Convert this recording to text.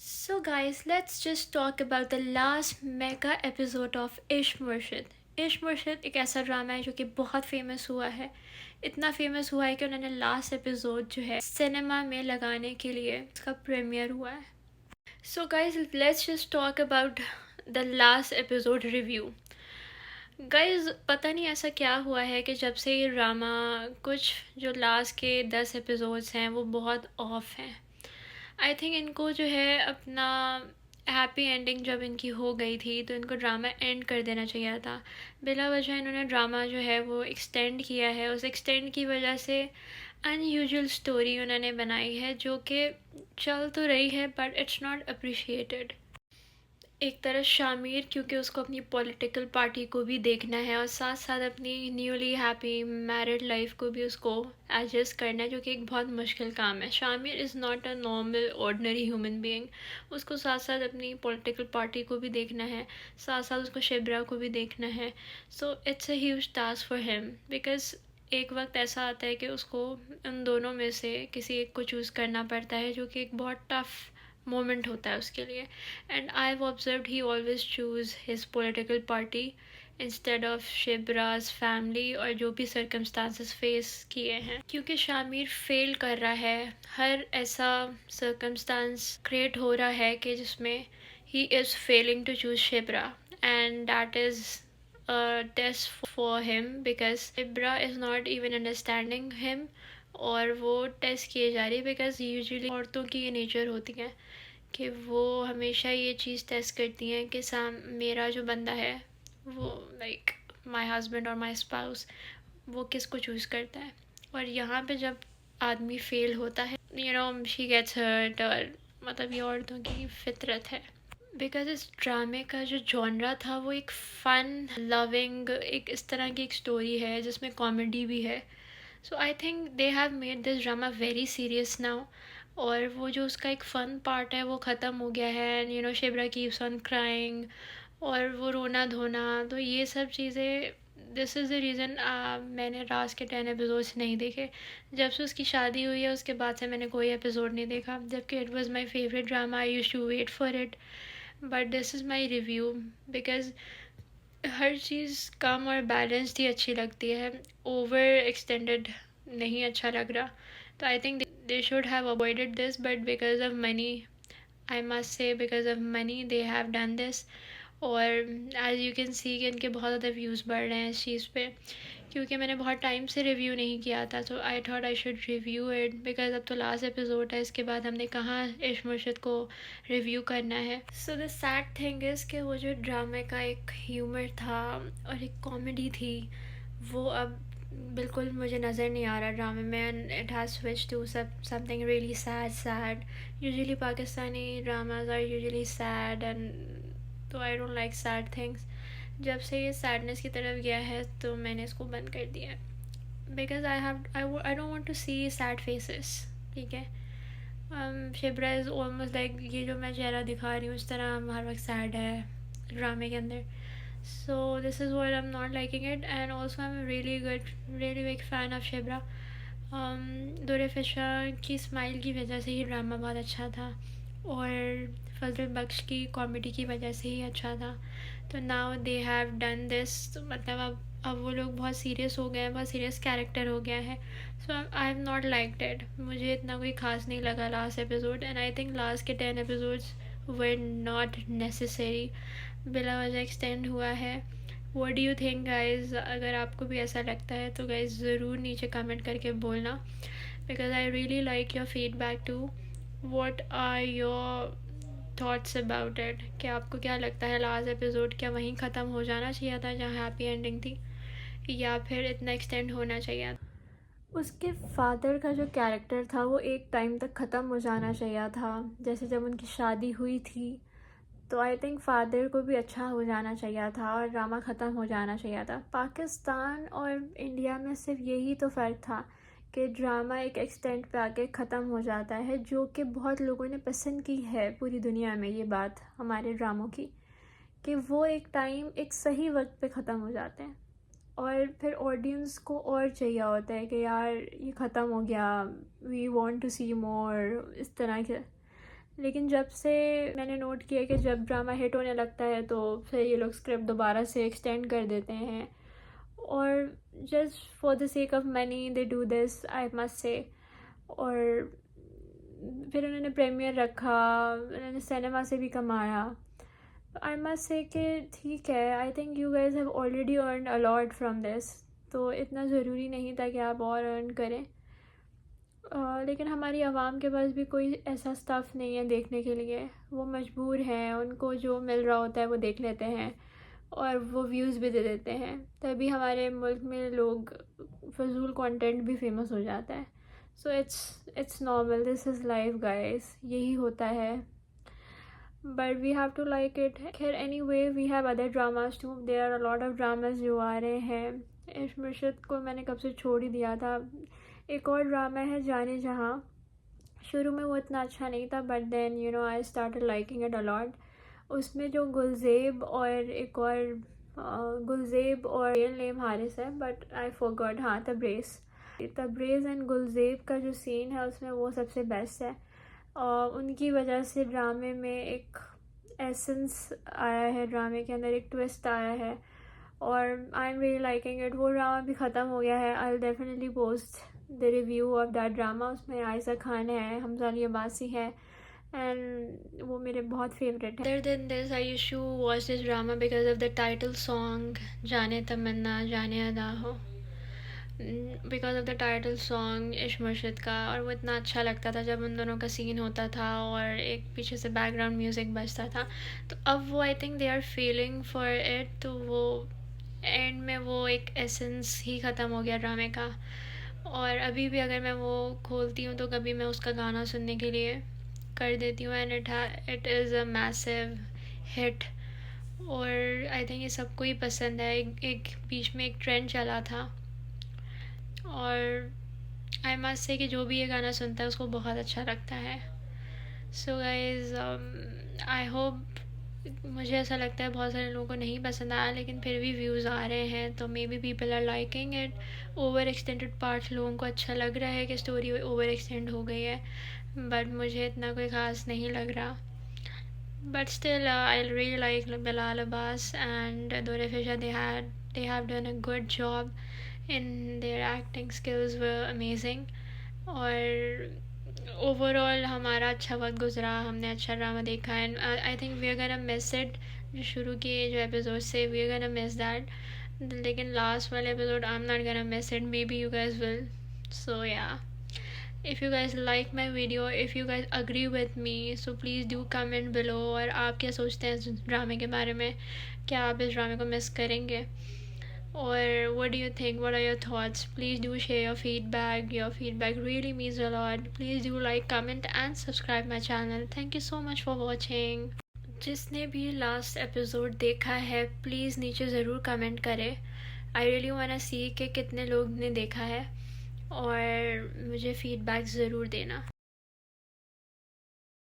So, guys, let's just talk about the last mega episode of इश्क मुर्शिद। इश्क मुर्शिद एक ऐसा ड्रामा है जो कि बहुत फेमस हुआ है। इतना फेमस हुआ है कि उन्होंने लास्ट एपिसोड जो है सिनेमा में लगाने के लिए उसका प्रीमियर हुआ है। So guys let's just talk about the last episode review. Guys पता नहीं ऐसा क्या हुआ है कि जब से ये ड्रामा कुछ जो लास्ट के 10 एपिसोड्स हैं वो बहुत ऑफ हैं। आई थिंक इनको जो है अपना हैप्पी एंडिंग जब इनकी हो गई थी तो इनको ड्रामा एंड कर देना चाहिए था। बिला वजह इन्होंने ड्रामा जो है वो एक्सटेंड किया है। उस एक्सटेंड की वजह से अनयूजुअल स्टोरी उन्होंने बनाई है जो कि चल तो रही है बट इट्स नॉट अप्रिशिएटेड। एक तरह शामिर क्योंकि उसको अपनी पॉलिटिकल पार्टी को भी देखना है और साथ साथ अपनी न्यूली हैप्पी मैरिड लाइफ को भी उसको एडजस्ट करना है जो कि एक बहुत मुश्किल काम है। Shamir is not a normal ordinary human being. उसको साथ साथ अपनी पॉलिटिकल पार्टी को भी देखना है, साथ साथ उसको शिब्रा को भी देखना है। So it's a huge task for him because एक वक्त ऐसा आता है कि उसको उन दोनों में से किसी एक को चूज़ करना पड़ता है जो कि एक बहुत टफ मोमेंट होता है उसके लिए। And I have observed he always choose his political party instead of Shibraj family और जो भी सर्कमस्टांसेस फेस किए हैं, क्योंकि शामिर फेल कर रहा है। हर ऐसा सर्कमस्टांस क्रिएट हो रहा है कि जिसमें he is failing to choose Shibra and that is a test for him because Ibra is not even understanding him। और वो टेस्ट किए जा रही है बिकॉज यूजुअली औरतों की ये नेचर होती है कि वो हमेशा ये चीज़ टेस्ट करती हैं कि मेरा जो बंदा है वो लाइक माय हस्बैंड और माय स्पाउस वो किसको चूज़ करता है। और यहाँ पे जब आदमी फेल होता है शी गेट्स हर्ट और मतलब ये औरतों की फितरत है। बिकॉज इस ड्रामे का जो जॉनरा था वो एक फ़न लविंग एक इस तरह की एक स्टोरी है जिसमें कॉमेडी भी है। So I think they have made this drama very serious now. और वो जो उसका एक फ़न पार्ट है वो ख़त्म हो गया है and Shibra keeps on crying और वो रोना धोना तो ये सब चीज़ें दिस इज़ द रीज़न मैंने राज के 10 एपिसोड्स नहीं देखे। जब से उसकी शादी हुई है उसके बाद से मैंने कोई एपिसोड नहीं देखा, जबकि it was my favourite drama. I used to wait for it but this is my review because हर चीज़ कम और बैलेंस्ड ही अच्छी लगती है। ओवर एक्सटेंडेड नहीं अच्छा लग रहा। तो आई think they should have avoided this but because of money, I must say because of money they have done this. और एज यू कैन सी कि इनके बहुत ज़्यादा व्यूज़ बढ़ रहे हैं इस चीज़ पे, क्योंकि मैंने बहुत टाइम से रिव्यू नहीं किया था। तो I thought I should review it because अब तो लास्ट एपिसोड है, इसके बाद हमने कहाँ इश्क मुर्शिद को रिव्यू करना है। So the sad thing is कि वो जो ड्रामे का एक ह्यूमर था और एक कॉमेडी थी वो अब बिल्कुल मुझे नज़र नहीं आ रहा ड्रामे में। It has switch to something really sad. Usually Pakistani dramas are usually sad and तो I don't like sad things. जब से ये सैडनेस की तरफ गया है तो मैंने इसको बंद कर दिया है because I don't want to see sad faces. ठीक है, शिब्रा इज़ ऑलमोस्ट लाइक ये जो मैं चेहरा दिखा रही हूँ इस तरह हम हर वक्त सैड है ड्रामे के अंदर। So this is what I am not liking it and also I am really good really big fan of Shibra. दुर फिशा की स्माइल की वजह से ही ड्रामा बहुत अच्छा था और फजल बख्श की कॉमेडी की वजह से ही अच्छा था। तो now they have done this, तो मतलब अब वो लोग बहुत सीरियस हो गए हैं, बहुत सीरियस कैरेक्टर हो गया है। So I have not liked it. मुझे इतना कोई खास नहीं लगा last episode and I think last के 10 एपिसोड्स वर नॉट नेसेसरी, बिला वजह एक्सटेंड हुआ है। What do you think guys? अगर आपको भी ऐसा लगता है तो गाइज ज़रूर नीचे कमेंट करके बोलना because I really like your feedback too. What are your thoughts about it? क्या आपको क्या लगता है लास्ट एपिसोड क्या वहीं ख़त्म हो जाना चाहिए था जहाँ हैप्पी एंडिंग थी, या फिर इतना एक्सटेंड होना चाहिए? उसके फादर का जो कैरेक्टर था वो एक टाइम तक ख़त्म हो जाना चाहिए था। जैसे जब उनकी शादी हुई थी तो आई थिंक फादर को भी अच्छा हो जाना चाहिए था और ड्रामा ख़त्म हो जाना चाहिए था। पाकिस्तान और इंडिया में सिर्फ यही तो फ़र्क था कि ड्रामा एक एक्सटेंट पे आके ख़त्म हो जाता है, जो कि बहुत लोगों ने पसंद की है पूरी दुनिया में ये बात हमारे ड्रामों की, कि वो एक टाइम एक सही वक्त पे ख़त्म हो जाते हैं और फिर ऑडियंस को और चाहिए होता है कि यार ये ख़त्म हो गया, वी वांट टू सी मोर, इस तरह के। लेकिन जब से मैंने नोट किया कि जब ड्रामा हिट होने लगता है तो फिर ये लोग स्क्रिप्ट दोबारा से एक्सटेंड कर देते हैं, और just for the sake of money they do this, I must say. और फिर उन्होंने प्रीमियर रखा, उन्होंने सिनेमा से भी कमाया। आई मस्ट से कि ठीक है, I think you guys have already earn a lot from this, तो इतना ज़रूरी नहीं था कि आप और अर्न करें। लेकिन हमारी आवाम के पास भी कोई ऐसा स्टफ़ नहीं है देखने के लिए, वो मजबूर हैं, उनको जो मिल रहा होता है वो देख लेते हैं और वो व्यूज़ भी दे देते हैं, तभी हमारे मुल्क में लोग फजूल कंटेंट भी फेमस हो जाता है। So it's normal, this is life guys, यही होता है, but we have to like it. खैर anyway, we have other dramas too, there are a lot of dramas जो आ रहे हैं। इश्क मुर्शिद को मैंने कब से छोड़ ही दिया था। एक और ड्रामा है जाने जहाँ, शुरू में वो इतना अच्छा नहीं था, but then you know I started liking it a lot. उसमें जो गुलजेब और एक और गुलजेब और रियल नेम हारिस है, बट आई फॉरगॉट, हाँ तब्रेज़ एंड गुलजेब का जो सीन है उसमें वो सबसे बेस्ट है। उनकी वजह से ड्रामे में एक एसेंस आया है, ड्रामे के अंदर एक ट्विस्ट आया है, और I am really liking it. वो ड्रामा भी ख़त्म हो गया है, I will definitely post the review of that drama. उसमें आयशा खान है, हमजा अली अब्बासी है, एंड वो मेरे बहुत फेवरेट है। Other than this I used to watch this drama because of the title song, जाने तमन्ना जाने अदा हो, because of the title song Ishq Murshid का। और वो इतना अच्छा लगता था जब उन दोनों का सीन होता था और एक पीछे से बैकग्राउंड म्यूज़िक बजता था। तो अब वो I think they are feeling for it, तो वो एंड में वो एक एसेंस ही ख़त्म हो गया ड्रामे का। और अभी भी अगर मैं वो खोलती हूँ तो कभी मैं उसका गाना सुनने के लिए कर देती हूँ, and it is a massive hit. और आई थिंक ये सबको ही पसंद है। एक बीच में एक ट्रेंड चला था, और आई मस्ट से कि जो भी ये गाना सुनता है उसको बहुत अच्छा लगता है। सो गाइज आई होप, मुझे ऐसा लगता है बहुत सारे लोगों को नहीं पसंद आया, लेकिन फिर भी व्यूज़ आ रहे हैं, तो maybe people are liking it. Over extended part लोगों को अच्छा लग रहा है कि स्टोरी ओवर एक्सटेंड हो गई है, बट मुझे इतना कोई ख़ास नहीं लग रहा। But still I really like Bilal Abbas and Dore Fisher. They have done a good job in their acting skills were amazing. और ओवरऑल हमारा अच्छा वक्त गुजरा, हमने अच्छा ड्रामा देखा, and I think we are gonna miss it. जो शुरू के जो एपिसोड से we are gonna miss that, लेकिन लास्ट वाले episode I am not gonna miss it, maybe you guys will. So yeah, if you guys like my video, if you guys agree with me, so please do comment below। और आप क्या सोचते हैं इस ड्रामे के बारे में, क्या आप इस ड्रामे को मिस करेंगे, और what do you think, what are your thoughts? Please do share your feedback really means a lot। please do like, comment and subscribe my channel। thank you so much for watching। जिसने भी last episode देखा है please नीचे ज़रूर comment करें। I really want to सी कि कितने लोग ने देखा है, और मुझे फ़ीडबैक ज़रूर देना।